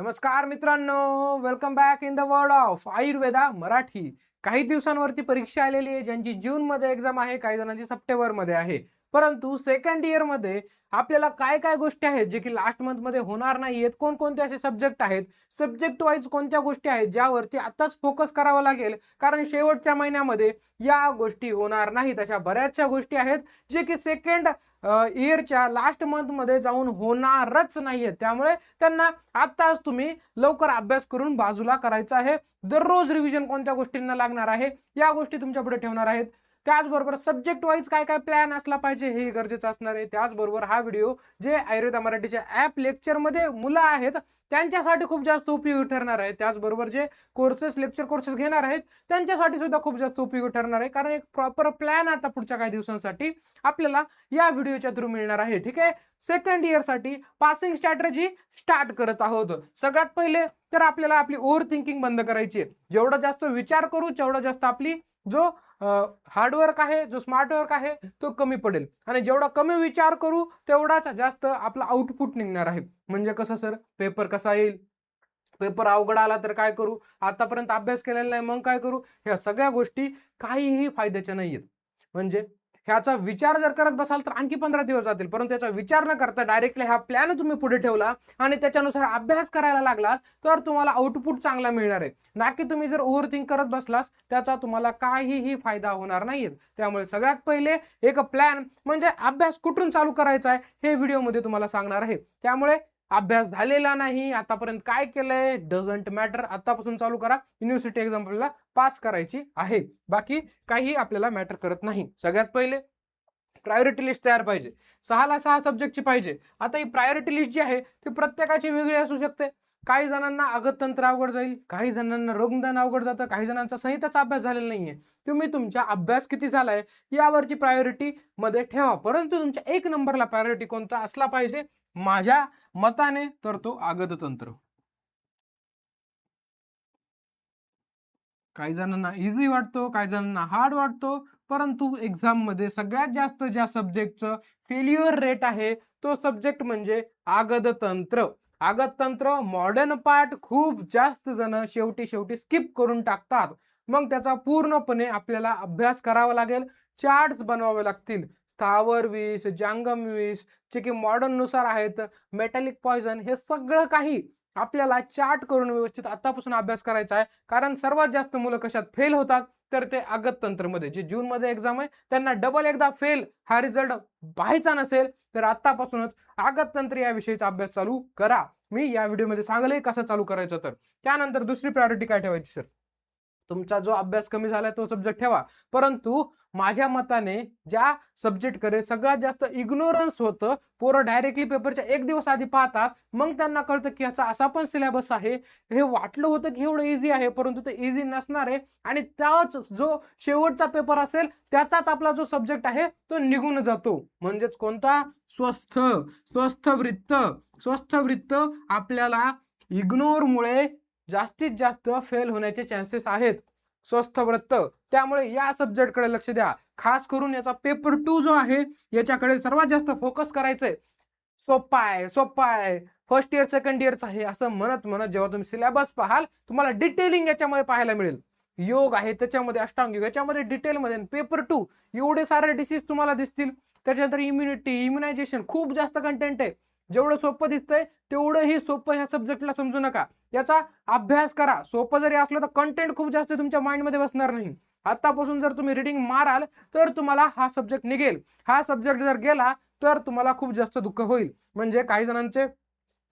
नमस्कार मित्रांनो, welcome back in the world of Ayurveda Marathi. काही दिवसांवरती परीक्षा आलेली आहे, ज्यांची जूनमध्ये एक्झाम आहे, काही जणांची सप्टेंबरमध्ये आहे. परंतु सेकंड इयरमध्ये आपल्याला काय काय गोष्टी आहेत जे की लास्ट मंथमध्ये होणार नाहीयेत, कोणकोणते असे सब्जेक्ट आहेत, सब्जेक्ट वाईज कोणत्या गोष्टी आहेत ज्यावरती आताच फोकस करावा लागेल, कारण शेवटच्या महिन्यामध्ये या गोष्टी होणार नाहीत. अशा बऱ्याचशा गोष्टी आहेत जे की सेकंड इयरच्या लास्ट मंथमध्ये जाऊन होणारच नाहीयेत. त्यामुळे त्यांना आत्ताच तुम्ही लवकर अभ्यास करून बाजूला करायचा आहे. दररोज रिव्हिजन कोणत्या गोष्टींना लागणार आहे या गोष्टी तुमच्या पुढे ठेवणार आहेत. त्याचबरोबर सब्जेक्ट वाईज काय काय प्लॅन असला पाहिजे हे गरजेचं असणार आहे. त्याचबरोबर हा व्हिडिओ जे आयुर्वेदा मराठीच्या ॲप लेक्चरमध्ये मुलं आहेत त्यांच्यासाठी खूप जास्त उपयोगी ठरणार आहे. त्याचबरोबर जे लेक्चर कोर्सेस घेणार आहेत त्यांच्यासाठी सुद्धा खूप जास्त उपयोगी ठरणार आहे, कारण एक प्रॉपर प्लॅन आता पुढच्या काही दिवसांसाठी आपल्याला या व्हिडिओच्या थ्रू मिळणार आहे. ठीक आहे, सेकंड इयरसाठी पासिंग स्ट्रॅटेजी स्टार्ट करत आहोत. सगळ्यात पहिले तर आपल्याला आपली ओव्हर थिंकिंग बंद करायची आहे. जेवढा जास्त विचार करू तेवढा जास्त आपली जो हार्डवर्क आहे, जो स्मार्ट वर्क आहे तो कमी पडेल, आणि जेवढा कमी विचार करू तेवढाच जास्त आपला आउटपुट निघणार आहे. म्हणजे कसं सर, पेपर कसा येईल, पेपर अवघड आला तर काय करू, आतापर्यंत अभ्यास केलेला नाही मग काय करू, ह्या सगळ्या गोष्टी काहीही फायद्याच्या नाही आहेत. म्हणजे ह्याचा विचार जर करत बसाल तर आणखी 15 दिवस जातील, परंतु याचा विचार न करता डायरेक्टली हा प्लॅन तुम्ही पुढे ठेवला आणि त्याच्यानुसार अभ्यास करायला लागलात तर तुम्हाला आउटपुट चांगला मिळणार आहे. ना की तुम्ही जर ओव्हर थिंक करत बसलास त्याचा तुम्हाला काहीही फायदा होणार नाहीये. त्यामुळे सगळ्यात पहिले एक प्लॅन म्हणजे अभ्यास कुठून चालू करायचा आहे हे व्हिडिओमध्ये तुम्हाला सांगणार आहे. त्यामुळे अभ्यास झालेला नाही, आतापर्यंत काय केलंय डझंट मॅटर, आतापासून चालू करा. युनिव्हर्सिटी एक्झाम्पलला पास करायची आहे, बाकी काही आपल्याला मॅटर करत नाही. सगळ्यात पहिले प्रायोरिटी लिस्ट तयार पाहिजे. 6ला 6 सब्जेक्टची पाहिजे. आता ही प्रायोरिटी लिस्ट जी आहे ती प्रत्येकाची वेगळी असू शकते. काही जणांना अगततंत्र अवघड जाईल, काही जणांना रोगनिदान अवघड जातं, काही जणांचा संहिताचा अभ्यास झालेला नाहीये. तुम्ही तुमच्या अभ्यास किती झालाय यावरची प्रायोरिटी मध्ये ठेवा, परंतु तुमच्या एक नंबरला प्रायोरिटी कोणता असला पाहिजे माझ्या मताने तर तो आगततंत्र. काही जणांना इझी वाटतो, काही जणांना हार्ड वाटतो, परंतु एक्झाम मध्ये सगळ्यात जास्त ज्या सब्जेक्टचं फेल्युअर रेट आहे तो सब्जेक्ट म्हणजे आगततंत्र. आगततंत्र मॉडर्न पार्ट खूप जास्त जण शेवटी शेवटी स्किप करून टाकतात. मग त्याचा पूर्णपणे आपल्याला अभ्यास करावा लागेल, चार्ट्स बनवावे लागतील. स्थावर विष, जांगम विष जे की मॉडर्न नुसार आहेत, मेटॅलिक पॉइझन, हे सगळं काही आपल्याला चार्ट करून व्यवस्थित आतापासून अभ्यास करायचा आहे. कारण सर्वात जास्त मुलं कशात फेल होतात तर ते आगततंत्रमध्ये. जे जूनमध्ये एक्झाम आहे त्यांना डबल एकदा फेल हा रिझल्ट पाहायचा नसेल तर आतापासूनच आगततंत्र या विषयीचा अभ्यास चालू करा. मी या व्हिडिओमध्ये सांगले कसं चालू करायचं. तर त्यानंतर दुसरी प्रायोरिटी काय ठेवायची सर, तुमचा जो अभ्यास कमी झालाय तो सब्जेक्ट ठेवा, परंतु माझ्या मताने ज्या सब्जेक्टकडे सगळ्यात जास्त इग्नोरन्स होतं, पोरं डायरेक्टली पेपरच्या एक दिवस आधी पाहतात, मग त्यांना कळतं की याचा असा पण सिलेबस आहे, हे वाटलं होतं की एवढं इझी आहे परंतु ते इझी नसणार आहे, आणि त्याच जो शेवटचा पेपर असेल त्याचाच आपला जो सब्जेक्ट आहे तो निघून जातो. म्हणजेच कोणता, स्वस्थ स्वस्थ वृत्त. स्वस्थ वृत्त आपल्याला इग्नोरमुळे जास्तीत जास्त फेल होण्याचे चान्सेस आहेत. स्वस्थ वृत्त, त्यामुळे या सब्जेक्टकडे लक्ष द्या. खास करून याचा पेपर 2 जो आहे याच्याकडे सर्वात जास्त फोकस करायचंय. सोपा आहे, सोपा आहे, फर्स्ट इयर सेकंड इयरचा आहे असं म्हणत म्हणत जेव्हा तुम्ही सिलेबस पाहाल तुम्हाला डिटेलिंग याच्यामध्ये पाहायला मिळेल. योग आहे त्याच्यामध्ये, अष्टांग योग याच्यामध्ये डिटेलमध्ये, पेपर 2 एवढे सारे डिसीज तुम्हाला दिसतील. त्याच्यानंतर इम्युनिटी, इम्युनायझेशन, खूप जास्त कंटेंट आहे. जेवढं सोपं दिसतंय तेवढंही सोपं ह्या सब्जेक्टला समजू नका. याचा अभ्यास करा. सोपं जरी असलं तर कंटेंट खूप जास्त तुमच्या माइंडमध्ये बसणार नाही. आतापासून जर तुम्ही रीडिंग माराल तर तुम्हाला हा सब्जेक्ट निघेल. हा सब्जेक्ट जर गेला तर तुम्हाला खूप जास्त दुःख होईल. म्हणजे काही जणांचे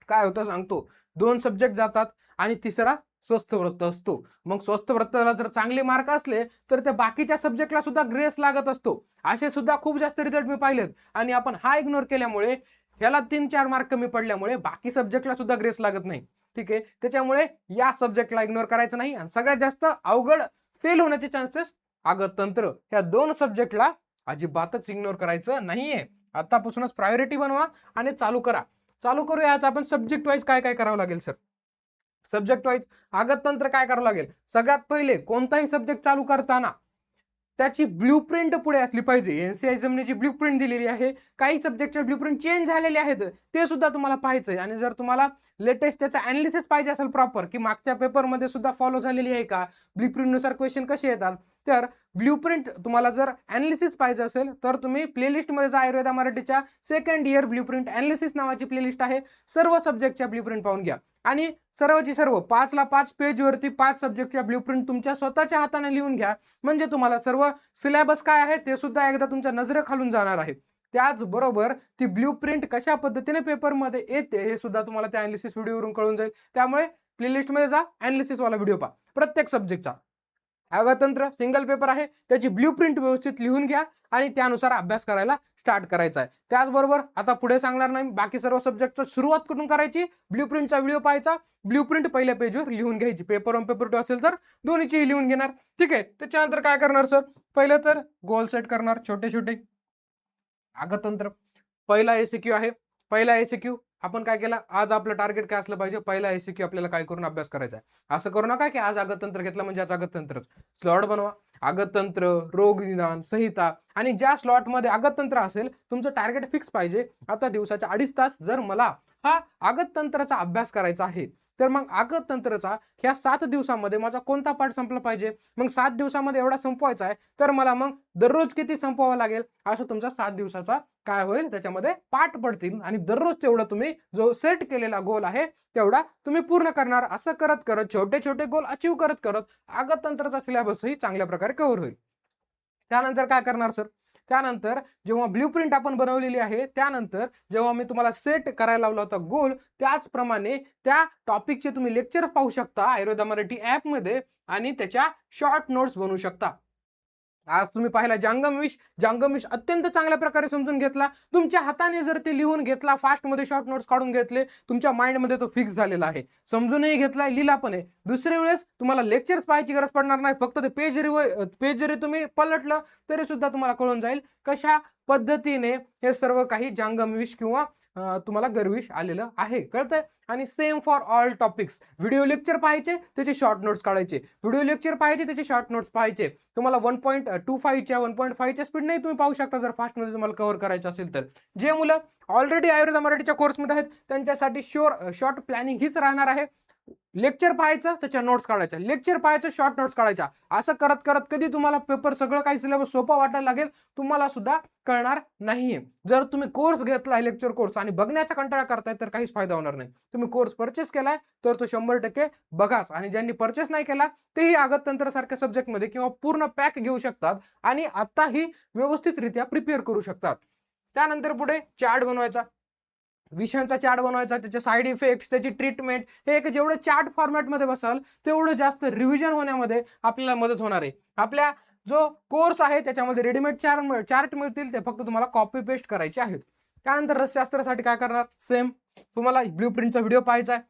काय होतं सांगतो, 2 सब्जेक्ट जातात आणि तिसरा स्वस्थ वृत्त असतो. मग स्वस्थ वृत्ताला जर चांगले मार्क असले तर त्या बाकीच्या सब्जेक्टला सुद्धा ग्रेस लागत असतो. असे सुद्धा खूप जास्त रिझल्ट मी पाहिलेत. आणि आपण हा इग्नोर केल्यामुळे, ह्याला 3-4 मार्क कमी पडल्यामुळे बाकी सब्जेक्टला सुद्धा ग्रेस लागत नाही. ठीक आहे, त्याच्यामुळे या सब्जेक्टला इग्नोर करायचं नाही. आणि सगळ्यात जास्त अवघड फेल होण्याचे चान्सेस आगततंत्र, ह्या 2 सब्जेक्टला अजिबातच इग्नोर करायचं नाहीये. आतापासूनच प्रायोरिटी बनवा आणि चालू करा. चालू करूया. आता आपण सब्जेक्ट वाईज काय काय करावं लागेल सर. सब्जेक्ट वाईज आगततंत्र काय करावं लागेल, सगळ्यात पहिले कोणताही सब्जेक्ट चालू करताना त्याची ब्ल्यूप्रिंट पुढे असली पाहिजे. एनसीआय एक्झामिनेची ब्ल्यूप्रिंट दिलेली आहे, काही सब्जेक्टचे ब्ल्यूप्रिंट चेंज झालेले आहेत ते सुद्धा तुम्हाला पाहायचं आहे. आणि जर तुम्हाला लेटेस्ट त्याचा अनालिसिस पाहिजे असेल प्रॉपर, की मागच्या पेपरमध्ये सुद्धा फॉलो झालेली आहे का, ब्ल्यूप्रिंटनुसार क्वेश्चन कसे येतात, तर ब्ल्यूप्रिंट तुम्हाला जर अनालिसिस पाहिजे असेल तर तुम्ही प्लेलिस्टमध्ये जा. आयुर्वेदा मराठीच्या सेकंड इयर ब्ल्यूप्रिंट अनालिसिस नावाची प्लेलिस्ट आहे. सर्व सब्जेक्टच्या ब्ल्यूप्रिंट पाहून घ्या आणि सर्वची सर्व 5 पेजवरती 5 सब्जेक्टच्या ब्ल्यूप्रिंट तुमच्या स्वतःच्या हाताने लिहून घ्या. म्हणजे तुम्हाला सर्व सिलेबस काय आहे ते सुद्धा एकदा तुमच्या नजरेखालून जाणार आहे. त्याचबरोबर ती ब्ल्यूप्रिंट कशा पद्धतीने पेपरमध्ये येते हे सुद्धा तुम्हाला त्या अनालिसिस व्हिडिओवरून कळून जाईल. त्यामुळे प्लेलिस्टमध्ये जा, अनालिसिसवाला व्हिडिओ पहा प्रत्येक सब्जेक्टचा. आगतंत्र सिंगल पेपर आहे, त्याची ब्ल्यूप्रिंट व्यवस्थित लिहून घ्या आणि त्यानुसार अभ्यास करायला स्टार्ट करायचा आहे. त्याचबरोबर आता पुढे सांगणार नाही, बाकी सर्व सब्जेक्टची सुरुवात कुठून करायची, ब्ल्यूप्रिंटचा व्हिडिओ पाहायचा, ब्ल्यूप्रिंट पहिल्या पेजवर लिहून घ्यायची. पेपर 1 पेपर 2 असेल तर दोन्हीचीही लिहून घेणार. ठीक आहे. त्याच्यानंतर काय करणार सर, पहिलं तर गोल सेट करणार छोटे छोटे. आगतंत्र पहिला एसीक्यू आहे. पहिला एसीक्यू आपण काय केला, आज आपलं टार्गेट काय असलं पाहिजे, पहिला एसीक्यू आपल्याला काय करून अभ्यास करायचा आहे. असं करू नका की आज आगतंत्र घेतलं म्हणजे आज आगतंत्रच. स्लॉट बनवा, आगतंत्र, रोग निदान, संहिता, आणि ज्या स्लॉटमध्ये आगतंत्र असेल तुमचं टार्गेट फिक्स पाहिजे. आता दिवसाच्या 2.5 तास जर मला हा आगतंत्राचा अभ्यास करायचा आहे तर मग आगतंत्राचा ह्या 7 दिवसामध्ये माझा कोणता पाठ संपला पाहिजे. मग 7 दिवसामध्ये एवढा संपवायचा आहे तर मला मग दररोज किती संपवावा लागेल, असं तुमचा 7 दिवसाचा काय होईल त्याच्यामध्ये पाठ पडतील. आणि दररोज तेवढा तुम्ही जो सेट केलेला गोल आहे तेवढा तुम्ही पूर्ण करणार. असं करत करत छोटे छोटे गोल अचीव करत करत आगतंत्राचा सिलेबसही चांगल्या प्रकारे कव्हर होईल. त्यानंतर काय करणार सर, त्यानंतर जेव्हा ब्ल्यूप्रिंट आपण बनवलेली आहे, त्यानंतर जेव्हा मी तुम्हाला सेट करायला लावला होता गोल, त्याचप्रमाणे त्या टॉपिकचे तुम्ही लेक्चर पाहू शकता आयुर्वेदा मराठी ॲपमध्ये आणि त्याच्या शॉर्ट नोट्स बनवू शकता. आज तुम्ही पाहिला जांगमविष अत्यंत चांगल्या प्रकारे समजून घेतला. तुमच्या हाताने जर ते लिहून घेतला, फास्टमध्ये शॉर्ट नोट्स काढून घेतले, तुमच्या माइंडमध्ये तो फिक्स झालेला आहे. समजूनही घेतलाय, लिहिला पण आहे. दुसऱ्या वेळेस तुम्हाला लेक्चर्स पाहायची गरज पडणार नाही. फक्त ते पेज जरी तुम्ही पलटलं तरी सुद्धा तुम्हाला कळून जाईल कशा पद्धतीने हे सर्व काही जांगमविष किंवा तुम्हाला गर्विष आलेलं आहे. कळतंय. आणि same for all topics. Video lecture पाहायचे, त्याचे शॉर्ट नोट्स काढायचे, व्हिडिओ लेक्चर पाहायचे, त्याचे शॉर्ट नोट्स पाहायचे. तुम्हाला 1.25च्या 1.5च्या स्पीडने तुम्ही पाहू शकता जर फास्टमध्ये तुम्हाला कव्हर करायचं असेल तर. जे मुलं ऑलरेडी आयुर्वेदा मराठीच्या कोर्समध्ये आहेत त्यांच्यासाठी शॉर्ट प्लॅनिंग हीच राहणार आहे. लेक्चर पाहायचं, त्याच्या नोट्स काढायच्या, लेक्चर पाहायचं, शॉर्ट नोट्स काढायच्या. असं करत करत कधी तुम्हाला पेपर सगळं काही सिलेबस सोपा वाटायला लागेल तुम्हाला सुद्धा कळणार नाहीये. जर तुम्ही कोर्स घेतलाय लेक्चर कोर्स आणि बघण्याचा कंटाळा करताय तर काहीच फायदा होणार नाही. तुम्ही कोर्स परचेस केलाय तर तो 100% बघाच. आणि ज्यांनी परचेस नाही केला तेही आगततंत्र सारख्या सब्जेक्टमध्ये किंवा पूर्ण पॅक घेऊ शकतात आणि आताही व्यवस्थितरित्या प्रिपेअर करू शकतात. त्यानंतर पुढे चार्ट बनवायचा, विषयांचा चार्ट बनवायचा, त्याचे साईड इफेक्ट्स, त्याची ट्रीटमेंट, हे एक जेवढं चार्ट फॉर्मॅटमध्ये बसाल तेवढं जास्त रिव्हिजन होण्यामध्ये आपल्याला मदत होणार आहे. आपल्या जो कोर्स आहे त्याच्यामध्ये रेडीमेड चार्ट मिळतील, ते फक्त तुम्हाला कॉपी पेस्ट करायचे आहेत. त्यानंतर रसशास्त्रासाठी काय करणार, सेम तुम्हाला ब्ल्यूप्रिंटचा व्हिडिओ पाहायचा आहे.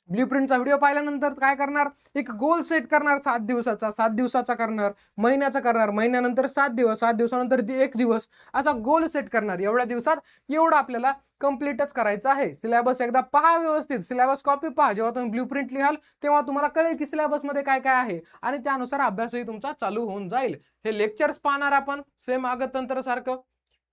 ब्ल्यूप्रिंटचा व्हिडिओ पाहिल्यानंतर काय करणार, एक गोल सेट करणार 7 दिवसाचा, 7 दिवसाचा करणार, महिन्याचा करणार, महिन्यानंतर 7 दिवस, 7 दिवसानंतर 1 दिवस, असा गोल सेट करणार. एवढ्या दिवसात एवढं आपल्याला कम्प्लीटच करायचं आहे. सिलेबस एकदा पहा व्यवस्थित, सिलेबस कॉपी पहा. जेव्हा तुम्ही ब्ल्यूप्रिंट लिहाल तेव्हा तुम्हाला कळेल की सिलेबसमध्ये काय काय आहे आणि त्यानुसार अभ्यासही तुमचा चालू होऊन जाईल. हे लेक्चर्स पाहणार आपण सेम आगततंत्र सारखं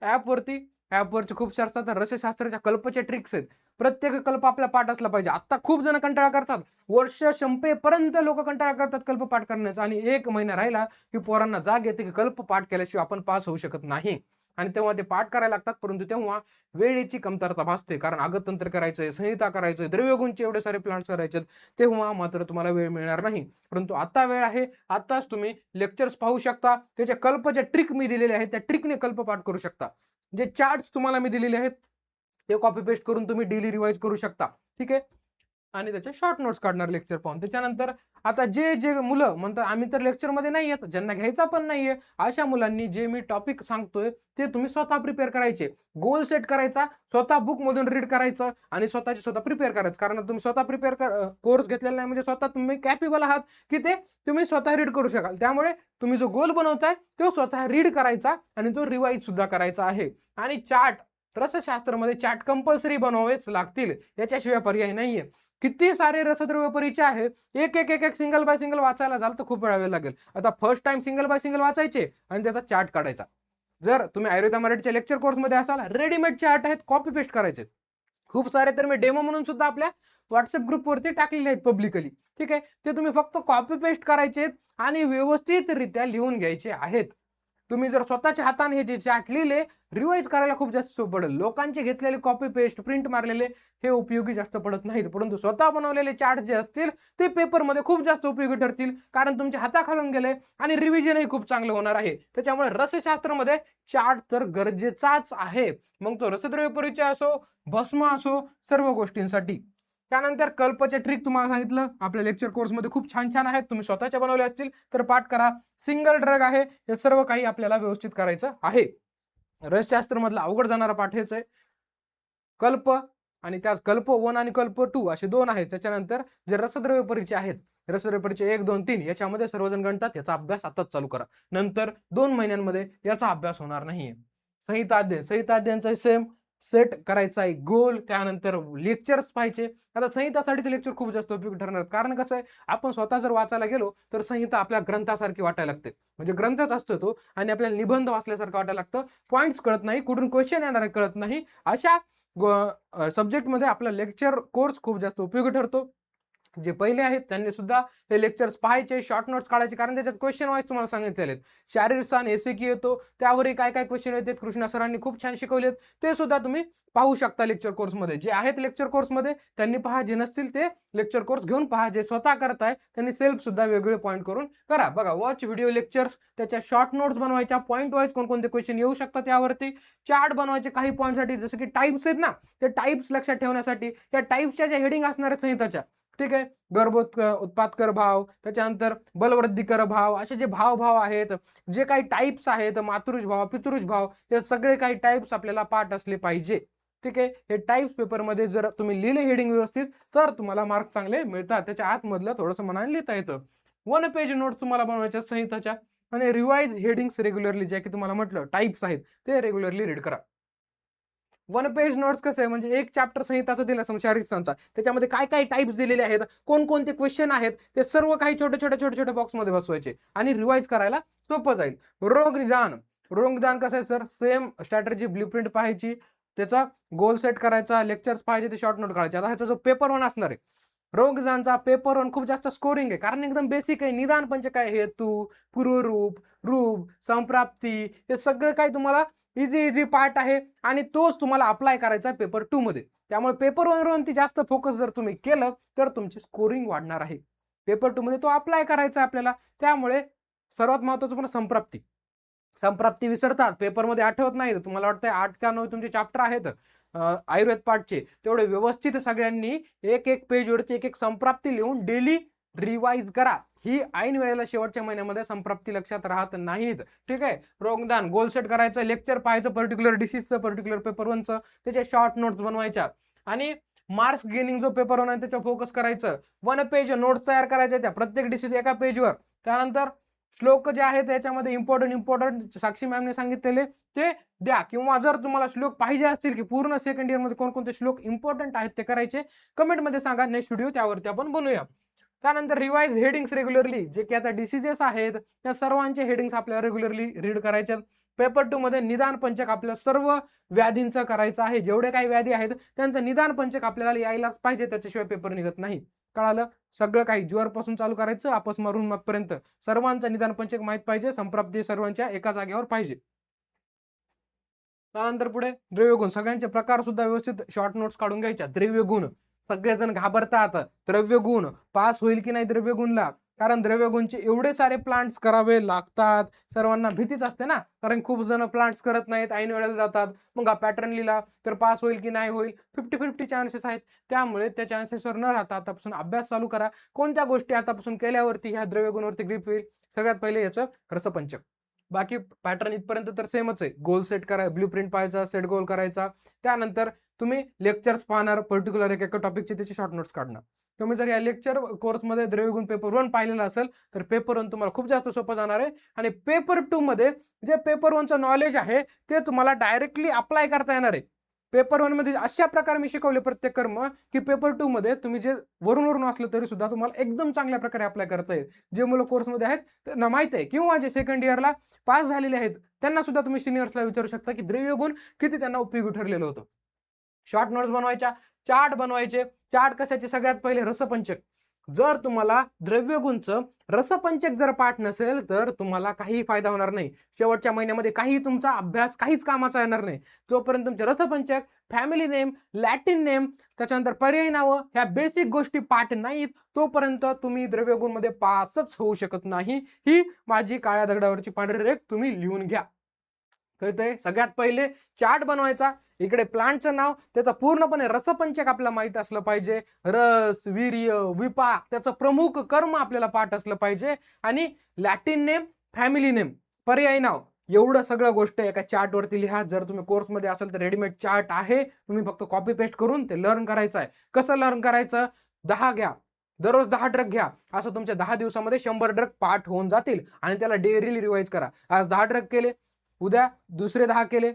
ॲपवरती खूप सारे असतात. रसशास्त्राच्या कल्पचे ट्रिक्स आहेत. प्रत्येक कल्प आपला पाठ असला पाहिजे. आता खूप जण कंटाळा करतात, वर्ष संपेपर्यंत लोक कंटाळा करतात कल्प पाठ करण्याचा, आणि 1 महिना राहिला की पोरांना जाग येते की कल्प पाठ केल्याशिवाय आपण पास होऊ शकत नाही. आणि तेव्हा ते पाठ करायला लागतात, परंतु तेव्हा वेळेची कमतरता भासते. कारण आगततंत्र करायचंय, संहिता करायचंय, द्रव्यगुणचे एवढे सारे प्लांट्स करायचे, तेव्हा मात्र तुम्हाला वेळ मिळणार नाही. परंतु आता वेळ आहे, आताच तुम्ही लेक्चर्स पाहू शकता. त्याचे कल्पचे ट्रिक मी दिलेले आहेत, त्या ट्रिकने कल्प पाठ करू शकता. जे चार्ट्स तुम्हाला मी दिलेले आहेत ते कॉपी पेस्ट करून तुम्ही डेली रिवाइज करू शकता. ठीक आहे. आणि त्याचे शॉर्ट नोट्स काढणार लेक्चर पाहून. त्याच्यानंतर आता जे मुलं म्हणतात आम्ही तर लेक्चरमध्ये नाही येत, ज्यांना घ्यायचा पण नाहीये, अशा मुलांनी जे मी टॉपिक सांगतोय ते तुम्ही स्वतः प्रिपेअर करायचे. गोल सेट करायचा, स्वतः बुक मधून रीड करायचं आणि स्वतः प्रिपेअर करायचं. कारण तुम्ही स्वतः प्रिपेअर कोर्स घेतलेला नाही म्हणजे स्वतः तुम्ही कॅपेबल आहात की ते तुम्ही स्वतः रीड करू शकाल. त्यामुळे तुम्ही जो गोल बनवताय तो स्वतः रीड करायचा आणि तो रिवाइज सुद्धा करायचा आहे. आणि चार्ट रसशास्त्रामध्ये चार्ट कंपल्सरी बनवावेच लागतील, याच्याशिवाय पर्याय नाहीये. किती सारे रसद्रव्य परिचय आहे, एक एक एक एक सिंगल बाय सिंगल वाचायला झालं तर खूप वेळ लागेल. आता first time single by single वाचायचे आणि त्याचा चार्ट काढायचा. जर तुम्ही आयुर्वेदा मराठीच्या लेक्चर कोर्समध्ये असाल, रेडीमेड चार्ट आहेत, कॉपी पेस्ट करायचे. खूप सारे तर मी डेमो म्हणून सुद्धा आपल्या व्हॉट्सअप ग्रुपवरती टाकलेले आहेत पब्लिकली. ठीक आहे, ते तुम्ही फक्त कॉपी पेस्ट करायचे आणि व्यवस्थितरित्या लिहून घ्यायचे आहेत. तुम्ही जर स्वतःच्या हाताने हे जे चार्ट लिहिले, रिवाइज करायला खूप जास्त सोपं पडेल. लोकांचे घेतलेले कॉपी पेस्ट प्रिंट मारलेले हे उपयोगी जास्त पडत नाहीत, परंतु स्वतः बनवलेले चार्ट जे असतील ते पेपरमध्ये खूप जास्त उपयोगी ठरतील, कारण तुमच्या हाताखालून गेले आणि रिव्हिजनही खूप चांगलं होणार आहे. त्याच्यामुळे रसशास्त्रामध्ये चार्ट तर गरजेचाच आहे. मग तो रसद्रव्य परिचय असो, भस्म असो, सर्व गोष्टींसाठी. त्यानंतर कल्पचे ट्रिक तुम्हाला सांगितलं, आपल्या लेक्चर कोर्समध्ये खूप छान छान आहेत. तुम्ही स्वतःच्या बनवले असतील तर पाठ करा. सिंगल ड्रग आहे, हे सर्व काही आपल्याला व्यवस्थित करायचं आहे. रसशास्त्र मधला अवघड जाणारा पाठ हेच आहे. कल्प आणि त्याच कल्प 1 आणि कल्प 2 असे 2 आहेत. त्याच्यानंतर जे रसद्रव्य परिचय आहेत, रसद्रव्य परिचय 1, 2, 3 याच्यामध्ये सर्वजण गणतात, याचा अभ्यास आताच चालू करा. नंतर 2 महिन्यांमध्ये याचा अभ्यास होणार नाहीये. संहिता अध्ययन सेम सेट करायचा आहे गोल. त्यानंतर लेक्चर्स पाहिजे. आता संहितासाठी ते लेक्चर खूप जास्त उपयोगी ठरणार, कारण कसं आहे, आपण स्वतः जर वाचायला गेलो तर संहिता आपल्या ग्रंथासारखी वाटायला लागते. म्हणजे ग्रंथच असतो तो आणि आपल्याला निबंध वाचल्यासारखं वाटायला लागतं. पॉईंट्स कळत नाही, कुठून क्वेश्चन येणार आहे कळत नाही. अशा सब्जेक्टमध्ये आपला लेक्चर कोर्स खूप जास्त उपयोगी ठरतो. जे पहिले आहेत त्यांनी सुद्धा हे लेक्चर्स पाहायचे, शॉर्ट नोट्स काढायचे, कारण त्याच्यात क्वेश्चन वाईज तुम्हाला सांगितलेले आहेत. शारीरिक स्थान एसएक्यू येतो, त्यावरही काय काय क्वेश्चन येतात, कृष्णा सरांनी खूप छान शिकवलेत, ते सुद्धा तुम्ही पाहू शकता लेक्चर कोर्समध्ये. जे आहेत लेक्चर कोर्समध्ये त्यांनी पहा, जे नसतील ते लेक्चर कोर्स घेऊन पहा. जे स्वतः करताय त्यांनी सेल्फ सुद्धा वेगवेगळे पॉईंट करून करा. बघा, वॉच व्हिडिओ लेक्चर्स, त्याच्या शॉर्ट नोट्स बनवायच्या, पॉईंट वाईज कोणकोणते क्वेश्चन येऊ शकतात यावरती, चार्ट बनवायचे काही पॉईंटसाठी, जसं की टाइप्स आहेत ना, ते टाइप्स लक्षात ठेवण्यासाठी त्या टाइप्सच्या ज्या हेडिंग असणार आहेत संहिताच्या, ठीक आहे, उत्पादकर भाव, त्याच्यानंतर बलवृद्धीकर भाव, असे जे भाव आहेत, जे काही टाइप्स आहेत, मातृज भाव, पितृज भाव, हे सगळे काही टाइप्स आपल्याला पाठ असले पाहिजे. ठीक आहे, हे टाइप्स पेपरमध्ये जर तुम्ही लिहिले हेडिंग व्यवस्थित तर तुम्हाला मार्क चांगले मिळतात. त्याच्या आतमधलं थोडंसं मनाने लिहिता येतं. 1 पेज नोट तुम्हाला बनवायच्या संहिताच्या, आणि रिवाइज हेडिंग्स रेग्युलरली, जे की तुम्हाला म्हटलं टाइप्स आहेत ते रेग्युलरली रीड करा. 1 पेज नोट्स कसं आहे, म्हणजे एक चॅप्टर संहिताचा दिला शारीरिक स्थानचा, त्याच्यामध्ये काय काय टाइप्स दिलेले आहेत, कोणकोणते क्वेश्चन आहेत, ते सर्व काही छोटे छोटे बॉक्समध्ये बसवायचे आणि रिवाइज करायला सोपं जाईल. रोग निदान कसं आहे सर, सेम स्ट्रॅटेजी ब्ल्यूप्रिंट पाहायची, त्याचा गोल सेट करायचा, लेक्चर्स पाहिजे, ते शॉर्ट नोट काढायचे. आता ह्याचा जो पेपर 1 असणार आहे रोग निदानचा, पेपर 1 खूप जास्त स्कोरिंग आहे, कारण एकदम बेसिक आहे. निदान म्हणजे काय, हेतू, पूर्वरूप, रूप, संप्राप्ती, हे सगळं काही तुम्हाला इझी पार्ट आहे आणि तोच तुम्हाला अप्लाय करायचा आहे पेपर 2 मध्ये. त्यामुळे पेपर 1 वरती जास्त फोकस जर तुम्ही केलं तर तुमची स्कोरिंग वाढणार आहे. पेपर 2 मध्ये तो अप्लाय करायचा आपल्याला. त्यामुळे सर्वात महत्त्वाचं पण संप्राप्ती विसरतात, पेपरमध्ये आठवत नाही. तुम्हाला वाटतं 8 का 9 तुमचे चॅप्टर आहेत आयुर्वेद पार्टचे, तेवढे व्यवस्थित सगळ्यांनी एक एक पेजवरती एक एक संप्राप्ती लिहून डेली रिवाइज करा. ही ऐन वेळेला शेवटच्या महिन्यामध्ये संप्राप्ती लक्षात राहत नाहीत. ठीक आहे, रोगदान गोल सेट करायचं, लेक्चर पाहायचं पर्टिक्युलर डिसीजचं, पर्टिक्युलर पेपर 1चं, त्याचे शॉर्ट नोट्स बनवायच्या आणि मार्क्स गेनिंग जो पेपर 1 आहे त्याच्यावर फोकस करायचं. 1 पेज नोट्स तयार करायच्या, त्या प्रत्येक डिसीज एका पेजवर. त्यानंतर श्लोक जे आहेत त्याच्यामध्ये इम्पॉर्टंट साक्षी मॅमने सांगितलेले ते द्या, किंवा जर तुम्हाला श्लोक पाहिजे असतील की पूर्ण सेकंड इयर मध्ये कोणकोणते श्लोक इम्पॉर्टंट आहेत ते करायचे, कमेंटमध्ये सांगा, नेक्स्ट व्हिडिओ त्यावरती आपण बनवूया. त्यानंतर रिवाइज हेडिंग्स रेग्युलरली, जे की आता डिसीजेस आहेत त्या सर्वांचे हेडिंग्स आपल्याला रेग्युलरली रीड करायचे. पेपर 2 मध्ये निदान पंचक आपल्या सर्व व्याधींचं करायचं आहे. जेवढे काही व्याधी आहेत त्यांचं निदान पंचक आपल्याला यायलाच पाहिजे, त्याच्याशिवाय पेपर निघत नाही. कळालं, सगळं काही ज्वरपासून चालू करायचं, आपस मारून मगपर्यंत सर्वांचं निदान पंचक माहित पाहिजे, संप्राप्ती सर्वांच्या एका जागेवर पाहिजे. त्यानंतर पुढे द्रव्यगुण, सगळ्यांचे प्रकार सुद्धा व्यवस्थित शॉर्ट नोट्स काढून घ्यायच्या. द्रव्यगुण, सगळेजण घाबरतात, द्रव्यगुण पास होईल की नाही द्रव्यगुणला, कारण द्रव्यगुणचे एवढे सारे प्लांट्स करावे लागतात. सर्वांना भीतीच असते ना, कारण खूप जण प्लांट्स करत नाहीत, ऐन वेळेला जातात. मग हा पॅटर्न लिहिला तर पास होईल की नाही होईल, 50-50 चान्सेस आहेत. त्यामुळे त्या चान्सेसवर न राहता आतापासून अभ्यास चालू करा. कोणत्या गोष्टी आतापासून केल्यावरती ह्या द्रव्यगुणावरती ग्रीप होईल, सगळ्यात पहिले याचं रसपंचक. बाकी पॅटर्न इथपर्यंत तर सेमच आहे. गोल सेट करा, ब्ल्यूप्रिंट पाहायचा, सेट गोल करायचा. त्यानंतर तुम्ही लेक्चर्स पाहणार, पर्टिक्युलर एका टॉपिकचे त्याचे शॉर्ट नोट्स काढणार. तुम्ही जर या लेक्चर कोर्समध्ये द्रव्यगुण पेपर 1 पाहिलेला असेल तर पेपर 1 तुम्हाला खूप जास्त सोपं जाणार आहे. आणि पेपर 2 मध्ये जे पेपर 1चं नॉलेज आहे ते तुम्हाला डायरेक्टली अप्लाय करता येणार आहे. पेपर 1 मध्ये अशा प्रकारे मी शिकवले प्रत्येक कर्म की पेपर 2 मध्ये तुम्ही जे वरून असलं तरी सुद्धा तुम्हाला एकदम चांगल्या प्रकारे अप्लाय करता येईल. जे मुलं कोर्समध्ये आहेत त्यांना माहिती आहे किंवा जे सेकंड इयरला पास झालेले आहेत त्यांना सुद्धा तुम्ही सिनियर्सला विचारू शकता की द्रव्यगुण किती त्यांना उपयोगी ठरलेलं होतं. शॉर्ट नोट्स बनवायच्या, चार्ट बनवायचे. चार्ट कशाचे? सगळ्यात पहिले रसपंचक. जर तुम्हाला द्रव्यगुणचं रसपंचक जर पाठ नसेल तर तुम्हाला काही फायदा होणार नाही. शेवटच्या महिन्यामध्ये काही तुमचा अभ्यास काहीच कामाचा येणार नाही. जोपर्यंत तुमचे रसपंचक, फॅमिली नेम, लॅटिन नेम, त्याच्यानंतर पर्यायी नावं ह्या बेसिक गोष्टी पाठ नाहीत तोपर्यंत तुम्ही द्रव्यगुणमध्ये पासच होऊ शकत नाही. ही माझी काळ्या दगडावरची पांढरी रेघ तुम्ही लिहून घ्या. कळतंय? सगळ्यात पहिले चार्ट बनवायचा. इकडे प्लांटचं नाव, त्याचा पूर्णपणे रसपंचक आपल्याला माहित असलं पाहिजे. रस, वीर्य, विपाक, त्याचं प्रमुख कर्म आपल्याला पाठ असलं पाहिजे. आणि लॅटिन नेम, फॅमिली नेम, पर्यायी नाव, एवढं सगळं गोष्ट एका चार्टवरती लिहा. जर तुम्ही कोर्समध्ये असाल तर रेडीमेड चार्ट आहे, तुम्ही फक्त कॉपी पेस्ट करून ते लर्न करायचं आहे. कसं लर्न करायचं? 10 घ्या, दररोज 10 ड्रग घ्या. असं तुमच्या 10 दिवसामध्ये 100 ड्रग पाठ होऊन जातील आणि त्याला डेली रिवाइज करा. आज 10 ड्रग केले, उद्या दुसरे 10 केले,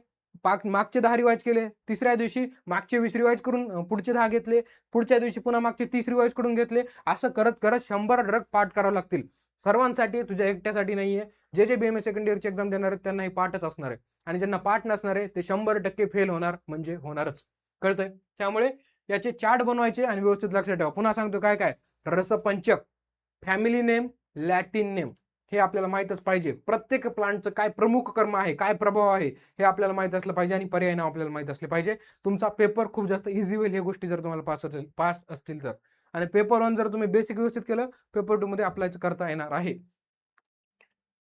मागचे 10 रिवाइज केले, तिसऱ्या दिवशी मागचे 20 रिवाइज करून पुढचे 10 घेतले, पुढच्या दिवशी पुन्हा मागचे 30 रिवाइज करून घेतले. असं करत करत 100 ड्रग पाठ करावं लागतील. सर्वांसाठी, तुझ्या एकट्यासाठी नाहीये. जे BMS सेकंड इयरची एक्झाम देणार आहेत त्यांना ही पाठच असणार आहे. आणि ज्यांना पाठ नसणार आहे ते 100% फेल होणार म्हणजे होणारच. कळतंय? त्यामुळे याचे चार्ट बनवायचे आणि व्यवस्थित लक्षात ठेवा. पुन्हा सांगतो काय काय? रसपंचक, फॅमिली नेम, लॅटिन नेम हे आपल्याला माहीतच पाहिजे. प्रत्येक प्लांटचं काय प्रमुख कर्म आहे, काय प्रभाव आहे हे आपल्याला माहीत असलं पाहिजे आणि पर्याय नाव आपल्याला माहीत असले पाहिजे. तुमचा पेपर खूप जास्त इझी होईल हे गोष्टी जर तुम्हाला पास असतील तर. आणि पेपर 1 जर तुम्ही बेसिक व्यवस्थित केलं, पेपर 2 मध्ये अप्लाय करता येणार आहे.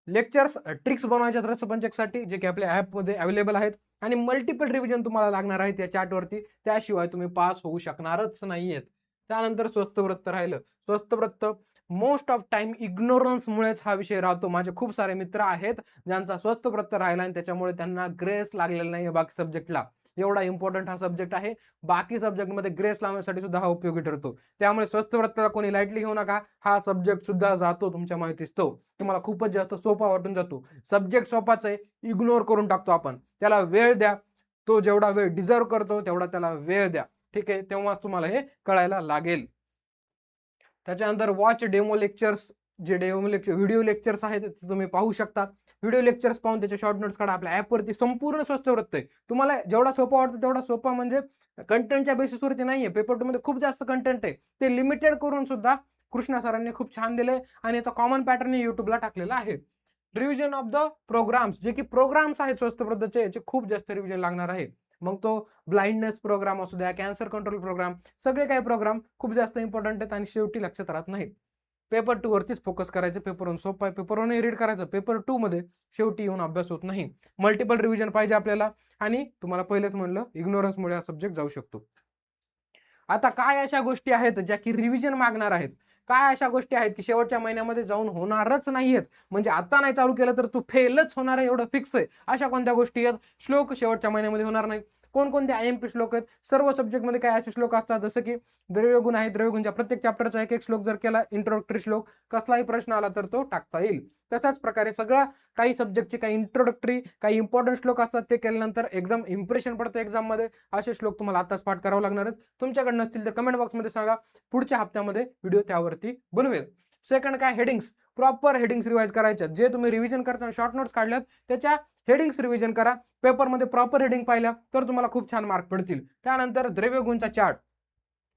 लेक्चर्स, ट्रिक्स बनवायच्यात रसपंचकसाठी जे की आपल्या ॲपमध्ये अवेलेबल आहेत आणि मल्टिपल रिव्हिजन तुम्हाला लागणार आहे त्या चार्टवरती. त्याशिवाय तुम्ही पास होऊ शकणारच नाहीयेत. त्यानंतर स्वस्थ वृत्त राहिलं. स्वस्थ वृत्त मोस्ट ऑफ टाइम इग्नोरन्समुळेच हा विषय राहतो. माझे खूप सारे मित्र आहेत ज्यांचा स्वस्थ वृत्त राहिला आणि त्याच्यामुळे त्यांना ग्रेस लागलेला नाही बाकी सब्जेक्टला. एवढा इम्पॉर्टंट हा सब्जेक्ट आहे. बाकी सब्जेक्टमध्ये ग्रेस लावण्यासाठी सुद्धा हा उपयोगी ठरतो. त्यामुळे स्वस्थ वृत्ताला कोणी लाईटली घेऊ नका. हा सब्जेक्ट सुद्धा जातो तुमच्या माहितीस तो. तुम्हाला खूपच जास्त सोपा वाटून जातो. सब्जेक्ट सोपाच आहे, इग्नोर करून टाकतो आपण. त्याला वेळ द्या. तो जेवढा वेळ डिझर्व करतो तेवढा त्याला वेळ द्या. ठीक आहे? तेव्हाच तुम्हाला हे कळायला लागेल. त्याच्यानंतर वॉच डेमो लेक्चर्स, जे डेमो लेक्चर व्हिडिओ लेक्चर्स आहेत ते तुम्ही पाहू शकता. व्हिडिओ लेक्चर्स पाहून त्याचे शॉर्ट नोट्स काढा. आपल्या ॲपवरती संपूर्ण स्वस्थ वृत्त आहे. तुम्हाला जेवढा सोपा वाटतं तेवढा सोपा म्हणजे कंटेंटच्या बेसिसवरती नाहीये. पेपर 2 मध्ये खूप जास्त कंटेंट आहे. ते लिमिटेड करून सुद्धा कृष्णा सरांनी खूप छान दिलंय आणि याचा कॉमन पॅटर्न युट्यूबला टाकलेला आहे. रिव्हिजन ऑफ द प्रोग्राम्स, जे की प्रोग्राम्स आहेत स्वस्थ वृद्धचे, याचे खूप जास्त रिव्हिजन लागणार आहे. मग तो ब्लाइंडनेस प्रोग्राम असू द्या, कॅन्सर कंट्रोल प्रोग्राम, सगळे काही प्रोग्राम खूप जास्त इम्पॉर्टंट आहेत आणि शेवटी लक्षात राहत नाहीत. पेपर 2 वरतीच फोकस करायचं. पेपर 1 सोपं आहे, पेपर 1 रीड करायचं. पेपर 2 मध्ये शेवटी येऊन अभ्यास होत नाही. मल्टिपल रिव्हिजन पाहिजे आपल्याला आणि तुम्हाला पहिलेच म्हणलं इग्नोरन्समुळे हा सब्जेक्ट जाऊ शकतो. आता काय अशा गोष्टी आहेत ज्या की रिव्हिजन मागणार आहेत? काय अशा गोष्टी आहेत की शेवटच्या महिन्यामध्ये जाऊन होणारच नाहीयेत? म्हणजे आता नाही चालू केलं तर तू फेलच होणार आहे एवढं फिक्स आहे. अशा कोणत्या गोष्टी आहेत? श्लोक शेवटच्या महिन्यामध्ये होणार नाहीत. कोणकोणते IMP श्लोक आहेत? सर्व सब्जेक्टमध्ये काय असे श्लोक असतात जसं की द्रव्यगुण आहे. द्रव्यगुणच्या प्रत्येक चॅप्टरचा एक श्लोक जर केला, इंट्रोडक्टरी श्लोक, कसलाही प्रश्न आला तर तो टाकता येईल. तशाच प्रकारे सगळ्या काही सब्जेक्टचे काही इंट्रोडक्टरी, काही इंपॉर्टंट श्लोक असतात ते केल्यानंतर एकदम इम्प्रेशन पडतं एक्झाममध्ये. असे श्लोक तुम्हाला आताच पाठ करावं लागणार आहेत. तुमच्याकडे नसतील तर कमेंट बॉक्समध्ये सांगा. पुढच्या हप्त्यामध्ये व्हिडिओ त्यावरती बनवेल. सेकंड काय? हेडिंग्स. प्रॉपर हेडिंग्स रिवाइज करायच्या. जे तुम्ही रिव्हिजन करताना शॉर्ट नोट्स काढल्यात त्याच्या हेडिंग्स रिव्हिजन करा. पेपरमध्ये प्रॉपर हेडिंग पाहिल्या तर तुम्हाला खूप छान मार्क पडतील. त्यानंतर द्रव्यगुणचा चार्ट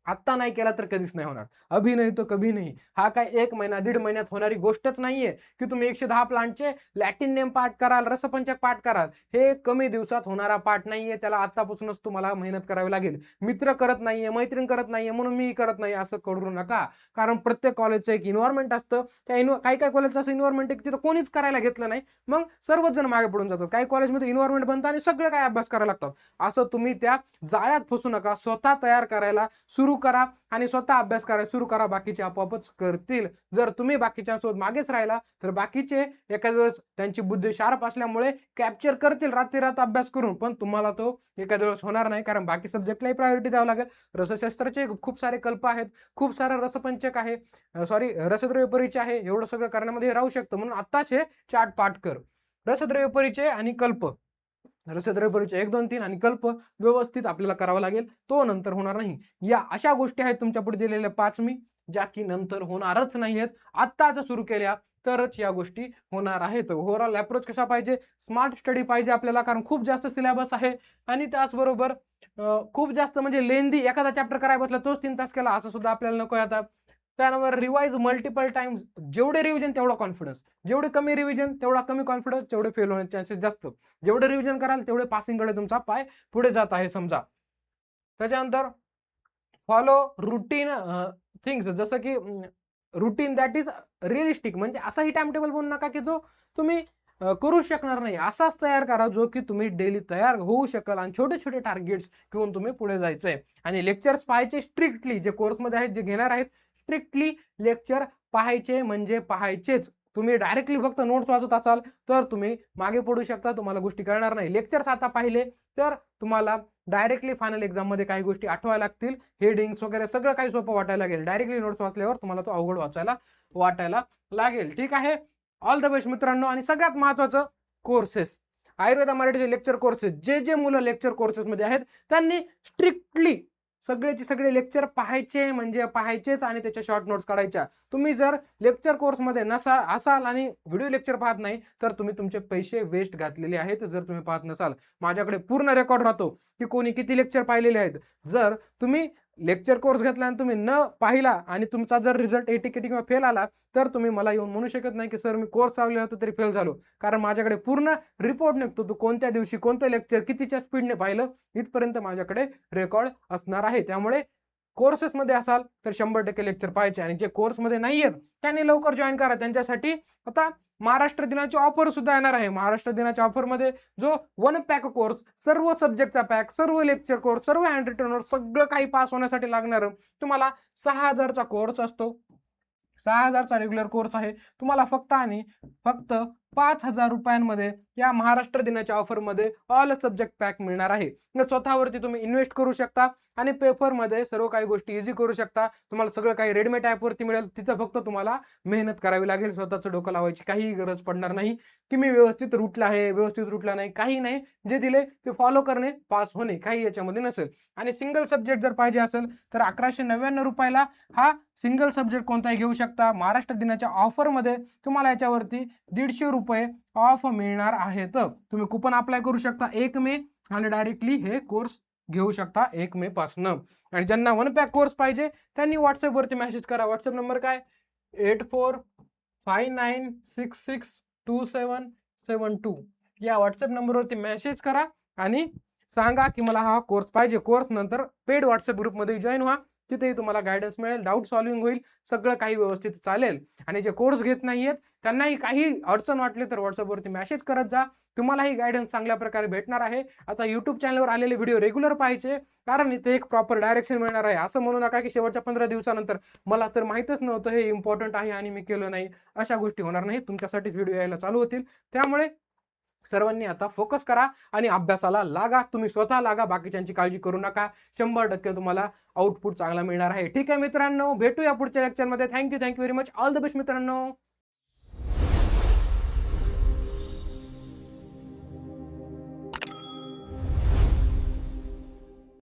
आत्ता नाही केला तर कधीच नाही होणार. अभी नाही तो कभी नाही. हा काय 1 महिना 1.5 महिन्यात होणारी गोष्टच नाहीये की तुम्ही 110 प्लांटचे लॅटिन नेम पाठ कराल, रसपंचक पाठ कराल. हे कमी दिवसात होणारा पाठ नाहीये. त्याला आतापासूनच तुम्हाला मेहनत करावी लागेल. मित्र करत नाहीये, मैत्रीण करत नाहीये म्हणून मी करत नाही असं करू नका. कारण प्रत्येक कॉलेजचं एक इन्व्हायरमेंट असतं. त्या काही कॉलेजचं असं इन्व्हायरमेंट आहे तिथं कोणीच करायला घेतलं नाही. मग सर्वच जण मागे पडून जातात. काही कॉलेजमध्ये इन्व्हायरमेंट बनतं आणि सगळे काय अभ्यास करायला लागतात. असं तुम्ही त्या जाळ्यात फसू नका. स्वतः तयार करायला सुरू करा आणि स्वतः अभ्यास करायला सुरू करा. बाकीचे आपोआपच करतील. जर तुम्ही बाकीच्यांसोबत मागेच राहिला तर बाकीचे एखाद्या वेळेस त्यांची बुद्धी शार्प असल्यामुळे कॅप्चर करतील रात्री-रात अभ्यास करून, पण तुम्हाला तो एखाद्या वेळेस होणार नाही. कारण बाकी सब्जेक्टलाही प्रायोरिटी द्यावं लागेल. रसशास्त्राचे खूप सारे कल्प आहेत, खूप सारा रसपंचक आहे, रसद्रव्य परिचय आहे. एवढं सगळं करण्यामध्ये राहू शकतं. म्हणून आत्ताच हे चार्ट पाठ कर. रसद्रव्य परिचय आणि कल्प रसद परीक्षा 1 2 3 आणि कल्प व्यवस्थित आपल्याला करावा लागेल, तो नंतर होणार नाही. या अशा गोष्टी आहेत तुमच्या पुढे दिलेल्या 5 मी, ज्या की नंतर होणारच नाहीयेत. आत्ताच सुरू केल्या तरच या गोष्टी होणार आहेत. ओव्हरऑल अप्रोच कसा पाहिजे, स्मार्ट स्टडी पाहिजे आपल्याला, कारण खूप जास्त सिलेबस आहे आणि त्याचबरोबर खूप जास्त म्हणजे लेंदी एखादा चॅप्टर करायला बसला तोच 3 तास केला असं सुद्धा आपल्याला नको आता. त्यानंतर रिवाइज मल्टिपल टाइम्स, जेवढे रिव्हिजन तेवढा कॉन्फिडन्स, जेवढे कमी रिव्हिजन तेवढा कमी कॉन्फिडन्स, तेवढे फेल होण्याचे चान्सेस जास्त. जेवढे रिव्हिजन कराल तेवढे पासिंगकडे तुमचा पाय पुढे जात आहे समजा. त्याच्यानंतर फॉलो रुटीन थिंग्स, जसं की रुटीन दॅट इज रिअलिस्टिक, म्हणजे असाही टाइम टेबल बनवू नका की जो तुम्ही करू शकणार नाही. असाच तयार करा जो की तुम्ही डेली तयार होऊ शकाल आणि छोटे छोटे टार्गेट्स घेऊन तुम्ही पुढे जायचंय. आणि लेक्चर्स पाहायचे स्ट्रिक्टली, जे कोर्समध्ये आहेत जे घेणार आहेत स्ट्रिक्टली लेक्चर पाहायचे म्हणजे पाहायचेच. तुम्ही डायरेक्टली फक्त नोट्स वाचत असाल तर तुम्ही मागे पडू शकता, तुम्हाला गोष्टी कळणार नाही. लेक्चर्स आता पाहिले तर तुम्हाला डायरेक्टली फायनल एक्झाम मध्ये काही गोष्टी आठवायला लागतील, हेडिंग्स वगैरे सगळं काही सोपं वाटायला लागेल. डायरेक्टली नोट्स वाचल्यावर तुम्हाला तो अवघड वाटायला लागेल. ठीक आहे, ऑल द बेस्ट मित्रांनो. आणि सगळ्यात महत्त्वाचं, कोर्सेस, आयुर्वेदा मराठीचे लेक्चर कोर्सेस, जे जे मुलं लेक्चर कोर्सेसमध्ये आहेत त्यांनी स्ट्रिक्टली सगळेचे सगळे लेक्चर पाहायचे म्हणजे पाहायचेच आणि त्याच्या शॉर्ट नोट्स काढायच्या. तुम्ही जर लेक्चर कोर्समध्ये असाल आणि व्हिडिओ लेक्चर पाहत नाही तर तुम्ही तुमचे पैसे वेस्ट घातलेले आहेत. जर तुम्ही पाहत नसाल, माझ्याकडे पूर्ण रेकॉर्ड राहतो की कोणी किती लेक्चर पाहिलेले आहेत. जर तुम्ही लेक्चर कोर्स घेतला आणि तुम्ही न पाहिला आणि तुमचा जर रिझल्ट 80 किंवा फेल आला तर तुम्ही मला येऊन म्हणू शकत नाही की सर मी कोर्स चालवला होता तरी फेल झालो. कारण माझ्याकडे पूर्ण रिपोर्ट निघतो, तू कोणत्या दिवशी कोणतं लेक्चर कितीच्या स्पीडने पाहिलं इथपर्यंत माझ्याकडे रेकॉर्ड असणार आहे. त्यामुळे कोर्सेसमध्ये असाल तर 100% लेक्चर पाहायचे. आणि जे कोर्समध्ये नाही आहेत त्यांनी लवकर जॉईन करा. त्यांच्यासाठी आता महाराष्ट्र दिनाची ऑफर सुद्धा येणार आहे. महाराष्ट्र दिनाच्या ऑफरमध्ये जो 1 पॅक कोर्स, सर्व सब्जेक्टचा पॅक, सर्व लेक्चर कोर्स, सर्व हँड रिटन कोर्स, सगळं काही पास होण्यासाठी लागणार तुम्हाला 6000चा कोर्स असतो. 6000चा रेग्युलर कोर्स आहे. तुम्हाला फक्त आणि फक्त 5000 रुपयांमध्ये या महाराष्ट्र दिनाच्या ऑफरमध्ये ऑल सब्जेक्ट पॅक मिळणार आहे. स्वतःवरती तुम्ही इन्व्हेस्ट करू शकता आणि पेपरमध्ये सर्व काही गोष्टी इझी करू शकता. तुम्हाला सगळं काही रेडीमेड ॲपवरती मिळेल. तिथं फक्त तुम्हाला मेहनत करावी लागेल. स्वतःचं डोकं लावायची काही गरज पडणार नाही की मी व्यवस्थित रुटला आहे, व्यवस्थित रुटला नाही, काही नाही. जे दिले ते फॉलो करणे, पास होणे, काही याच्यामध्ये नसेल. आणि सिंगल सब्जेक्ट जर पाहिजे असेल तर 1199 रुपयाला हा सिंगल सब्जेक्ट कोणताही घेऊ शकता. महाराष्ट्र दिनाच्या ऑफरमध्ये तुम्हाला याच्यावरती 150 रुपये ऑफ मिळणार आहेत. तुम्ही कुपन अप्लाय करू शकता 1 मे आणि डायरेक्टली हे कोर्स घेऊ शकता 1 मे पासनं. आणि ज्यांना 1 पॅक कोर्स पाहिजे त्यांनी व्हॉट्सअपवरती मेसेज करा. व्हॉट्सअप नंबर काय, 8459662772. या व्हॉट्सअप नंबरवरती मेसेज करा आणि सांगा की मला हा कोर्स पाहिजे. कोर्स नंतर पेड व्हॉट्सअप ग्रुपमध्ये जॉईन व्हा. तिथेही तुम्हाला गायडन्स मिळेल, डाऊट सॉल्व्हिंग होईल, सगळं काही व्यवस्थित चालेल. आणि जे कोर्स घेत नाहीयेत त्यांनाही काही अडचण वाटली तर व्हॉट्सअपवरती मेसेज करत जा. तुम्हालाही गायडन्स चांगल्या प्रकारे भेटणार आहे. आता यूट्यूब चॅनलवर आलेले व्हिडिओ रेग्युलर पाहायचे, कारण इथे एक प्रॉपर डायरेक्शन मिळणार आहे. असं म्हणू नका की शेवटच्या 15 दिवसानंतर मला तर माहीतच नव्हतं हे इम्पॉर्टंट आहे आणि मी केलं नाही. अशा गोष्टी होणार नाही. तुमच्यासाठीच व्हिडिओ यायला चालू होतील. त्यामुळे सर्वांनी आता फोकस करा आणि अभ्यासाला लागा. तुम्ही स्वतः लागा, बाकीच्यांची काळजी करू नका. 100% तुम्हाला आउटपुट चांगला मिळणार आहे. ठीक आहे मित्रांनो, भेटूया पुढच्या लेक्चरमध्ये. Thank you very much. All the best मित्रांनो.